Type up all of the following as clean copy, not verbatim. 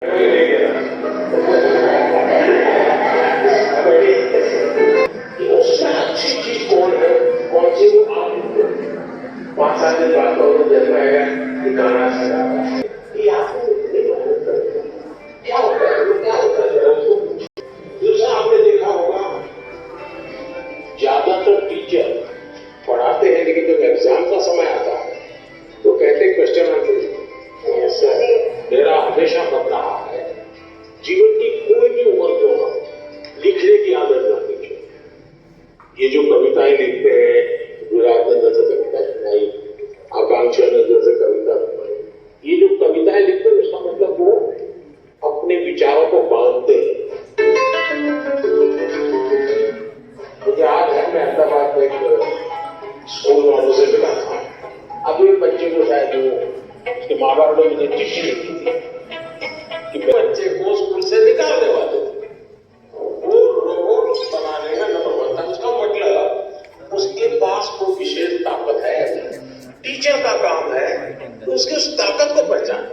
उसमें अच्छी चीज कौन है, कौन सी वो आप 5 साल के बाद जन्म आएगा कि गाना सजा ये आपको क्या होता है, क्या होता है दूसरा आपने देखा होगा ज्यादातर टीचर पढ़ाते हैं लेकिन जब एग्जाम का समय आता है तो कहते क्वेश्चन आंसर मेरा हमेशा बन रहा है जीवन की कोई भी उम्र क्यों ना लिखने की आदत ना लीजिए। ये जो कविताएं लिखते हैं, विराट ने जैसे कविता सुनाई, आकांक्षा ने जैसे कविता सुनाई, ये जो कविताएं लिखते हैं उसका मतलब वो अपने विचारों को बांधते हैं। मुझे आज है मैं अहमदाबाद में एक स्कूल वालों से मिला था। अभी बच्चे को शायद वो उसके माँ बाप ने मुझे चिट्ठी लिखी थी कि बच्चे को स्कूल से निकालने वाले थे। वो रोबोट बनाने का नंबर 1 था। उसका मतलब उसके पास कोई विशेष ताकत है, टीचर का काम है तो उसकी उस ताकत को पहचान।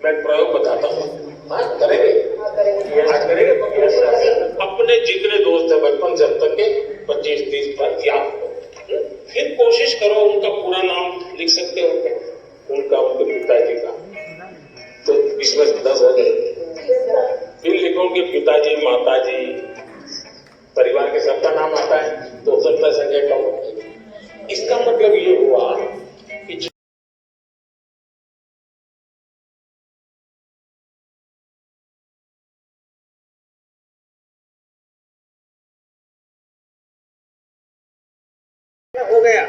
मैं प्रयोग बताता हूँ, आज करेंगे अपने जितने दोस्त है बचपन से अब तक के 25-30 पर याद करो, फिर कोशिश करो उनका पूरा नाम लिख सकते हो क्या, उनका उनके पिताजी का, तो इसमें 10 हो गए। फिर लिखो उनके पिताजी माताजी परिवार के सबका नाम आता है तो हो सकता है संख्या कम हो। इसका मतलब ये हुआ कि हो गया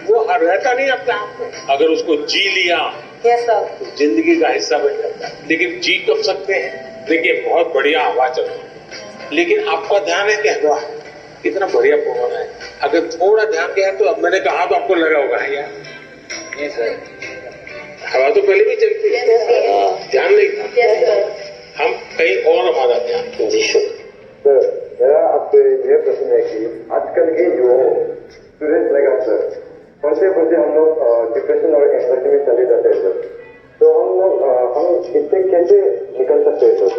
वो रहता नहीं अपने आप को। अगर उसको जी लिया तो जिंदगी का हिस्सा बन जाता है। लेकिन जी कब सकते हैं, देखिए बहुत बढ़िया हवा चल रही है लेकिन आपका ध्यान है कि हवा कितना बढ़िया पवन है। अगर थोड़ा ध्यान दिया तो अब मैंने कहा तो आपको लगा होगा यार ये सर हवा तो पहले भी चलती है, ध्यान नहीं था, हम कहीं और हमारा ध्यान। सर मेरा आपसे यह प्रश्न है कि आजकल के जो स्टूडेंट्स लगा सर पढ़ते पढ़ते हम लोग डिप्रेशन और एंजाइटी में चले जाते हैं सर, तो हम इससे कैसे निकल सकते हैं सर?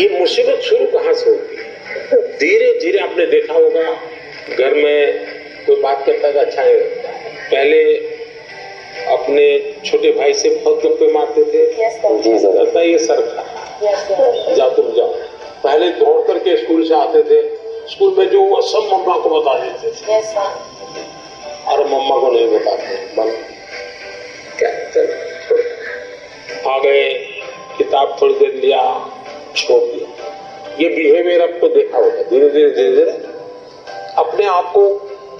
ये मुसीबत शुरू कहाँ से होती है? धीरे धीरे आपने देखा होगा घर में कोई बात करता था अच्छा नहीं लगता, पहले अपने छोटे भाई से बहुत गप्पे मारते थे। जी सर ये सर जाओ तुम जाओ, पहले दौड़ करके स्कूल से आते थे, स्कूल में जो वो सब मम्मा को बता देते थे और मम्मा को नहीं बताते क्या आ गए, किताब थोड़ी देर लिया छोड़ दिया। ये बिहेवियर आपको देखा होगा धीरे धीरे अपने आप को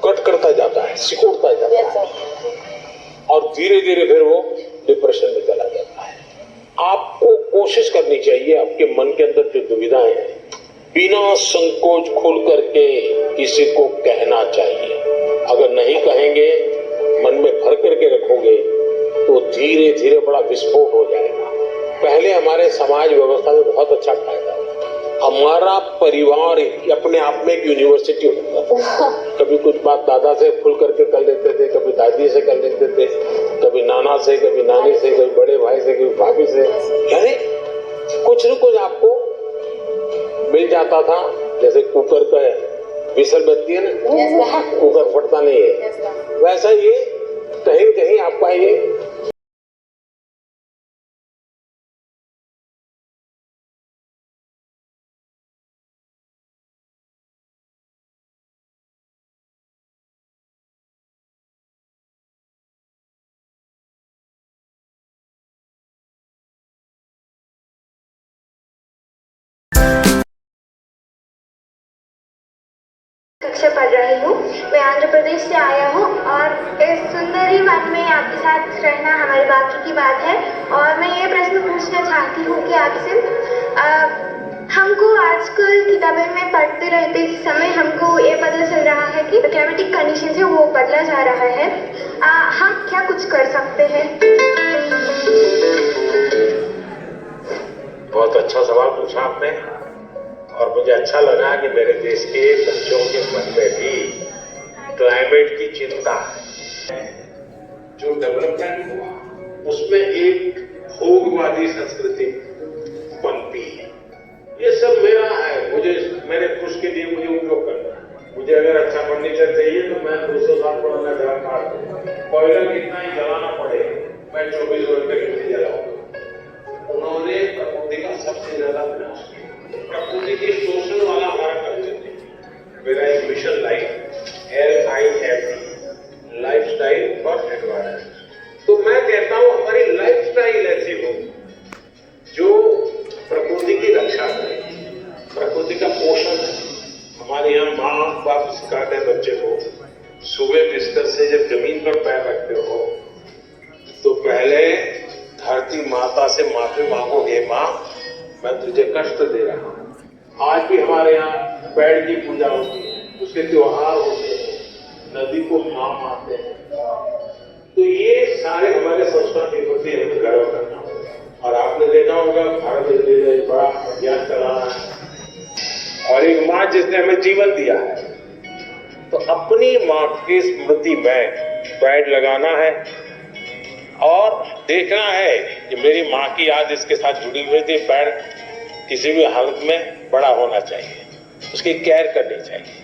कट करता जाता है, सिकोड़ता जाता है और धीरे धीरे फिर वो डिप्रेशन में चला जाता है। आपको कोशिश करनी चाहिए आपके मन के अंदर जो दुविधाएं हैं बिना संकोच खुल करके किसी को कहना चाहिए। अगर नहीं कहेंगे, मन में भर करके रखोगे तो धीरे धीरे बड़ा विस्फोट हो जाएगा। पहले हमारे समाज व्यवस्था में बहुत अच्छा फायदा है, हमारा परिवार अपने आप में एक यूनिवर्सिटी होता था। कभी कुछ बात दादा से खुल करके कर लेते थे, कभी दादी से कर लेते थे, कभी नाना से, कभी नानी से, कभी बड़े भाई से, कभी भाभी से, यानी कुछ न कुछ आपको मिल जाता था। जैसे कुकर का विसल बजती है ना, कुकर फटता नहीं है, वैसा ये कहीं कहीं आपका ये कक्षा पढ़ रही हूँ। मैं आंध्र प्रदेश से आया हूँ और इस सुंदरी वन में आपके साथ रहना हमारे भाग्य की बात है। और मैं ये प्रश्न पूछना चाहती हूँ कि आपसे हमको आजकल किताबें में पढ़ते रहते समय हमको ये पता चल रहा है कि क्लाइमेटिक कंडीशन है वो बदला जा रहा है, हम क्या कुछ कर सकते हैं? बहुत अच्छा सवाल पूछा आपने और मुझे अच्छा लगा कि मेरे देश के बच्चों के मन में भी क्लाइमेट की चिंता है। जो डेवलपमेंट हुआ उसमें एक भोगवादी संस्कृति पनपी है। ये सब मेरा है, मैंने खुश के लिए मुझे उपयोग करना है। मुझे अगर अच्छा फर्नीचर चाहिए तो मैं 200 साल पुराना घर काट दूँ, कोयला कितना ही जलाना पड़े, मैं 24 घंटे के लिए जलाऊंगा। उन्होंने प्रकृति का सबसे ज्यादा विनाश किया, प्रकृति के शोषण वाला हमारा कल्चर नहीं। मेरा एक mission LIFE, lifestyle for environment. तो मैं कहता हूं हमारी लाइफस्टाइल ऐसी हो जो प्रकृति की रक्षा करे, प्रकृति का पोषण है। हमारे यहाँ माँ बाप सिखाते हैं बच्चे को, सुबह बिस्तर से जब जमीन पर पैर रखते हो तो पहले धरती माता से माफी मांगोगे, माँ मैं तुझे कष्ट दे रहा हूं। आज भी हमारे यहाँ पेड़ की पूजा होती है, उसके त्योहार होते हैं, नदी को मां मानते हैं। तो ये सारे हमारे संस्कार के प्रति हमें गर्व करना होगा। और आपने देखा होगा भारत एक बड़ा अभियान चला रहा है, और एक मां जिसने हमें जीवन दिया है, तो अपनी मां की स्मृति में पेड़ लगाना है और देखना है कि मेरी मां की याद इसके साथ जुड़ी हुई थी। पेड़ किसी भी हालत में बड़ा होना चाहिए, उसकी केयर करनी चाहिए।